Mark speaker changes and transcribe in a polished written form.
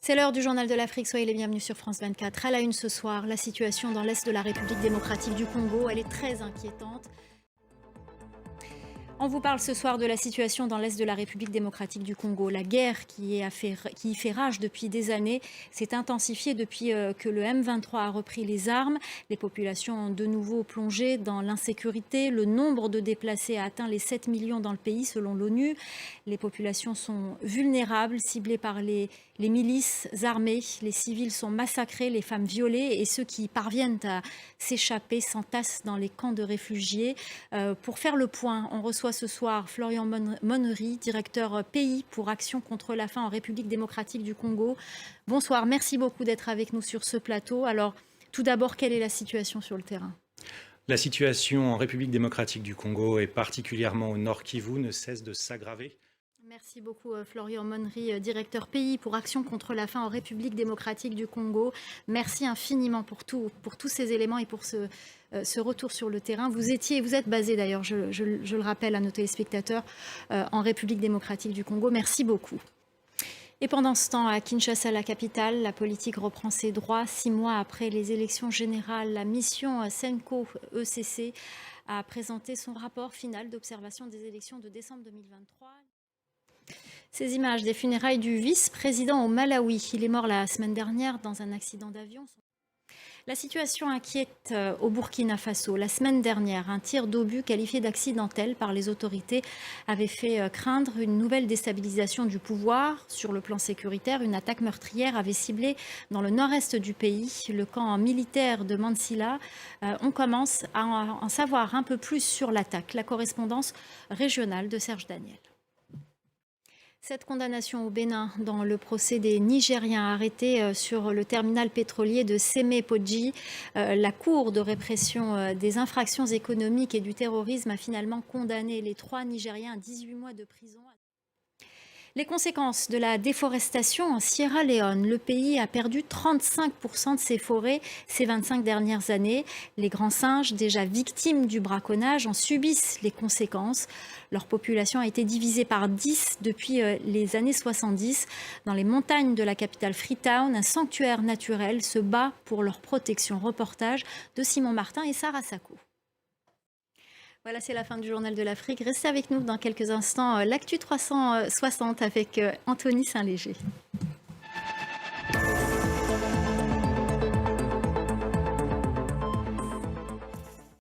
Speaker 1: C'est l'heure du journal de l'Afrique, soyez les bienvenus sur France 24. À la une ce soir, la situation dans l'est de la République démocratique du Congo, elle est très inquiétante. On vous parle ce soir de la situation dans l'est de la République démocratique du Congo. La guerre qui y fait rage depuis des années s'est intensifiée depuis que le M23 a repris les armes. Les populations ont de nouveau plongé dans l'insécurité. Le nombre de déplacés a atteint les 7 millions dans le pays selon l'ONU. Les populations sont vulnérables, ciblées par les milices armées. Les civils sont massacrés, les femmes violées et ceux qui parviennent à s'échapper s'entassent dans les camps de réfugiés. Pour faire le point, on reçoit ce soir Florian Monnery, directeur pays pour Action contre la faim en République démocratique du Congo. Bonsoir, merci beaucoup d'être avec nous sur ce plateau. Alors, tout d'abord, quelle est la situation sur le terrain ?
Speaker 2: La situation en République démocratique du Congo et particulièrement au Nord Kivu ne cesse de s'aggraver.
Speaker 1: Merci beaucoup Florian Monnery, directeur pays pour Action contre la faim en République démocratique du Congo. Merci infiniment pour tous ces éléments et pour ce retour sur le terrain. Vous êtes basé d'ailleurs, je le rappelle à nos téléspectateurs, en République démocratique du Congo. Merci beaucoup. Et pendant ce temps, à Kinshasa, la capitale, la politique reprend ses droits. 6 mois après les élections générales, la mission Senko-ECC a présenté son rapport final d'observation des élections de décembre 2023. Ces images des funérailles du vice-président au Malawi. Il est mort la semaine dernière dans un accident d'avion. La situation inquiète au Burkina Faso. La semaine dernière, un tir d'obus qualifié d'accidentel par les autorités avait fait craindre une nouvelle déstabilisation du pouvoir. Sur le plan sécuritaire, une attaque meurtrière avait ciblé dans le nord-est du pays le camp militaire de Mansilla. On commence à en savoir un peu plus sur l'attaque. La correspondance régionale de Serge Daniel. Cette condamnation au Bénin dans le procès des Nigériens arrêtés sur le terminal pétrolier de Sémé-Podji, la Cour de répression des infractions économiques et du terrorisme a finalement condamné les 3 Nigériens à 18 mois de prison. Les conséquences de la déforestation en Sierra Leone. Le pays a perdu 35% de ses forêts ces 25 dernières années. Les grands singes, déjà victimes du braconnage, en subissent les conséquences. Leur population a été divisée par 10 depuis les années 70. Dans les montagnes de la capitale Freetown, un sanctuaire naturel se bat pour leur protection. Reportage de Simon Martin et Sarah Sacco. Voilà, c'est la fin du Journal de l'Afrique. Restez avec nous dans quelques instants. L'Actu 360 avec Anthony Saint-Léger.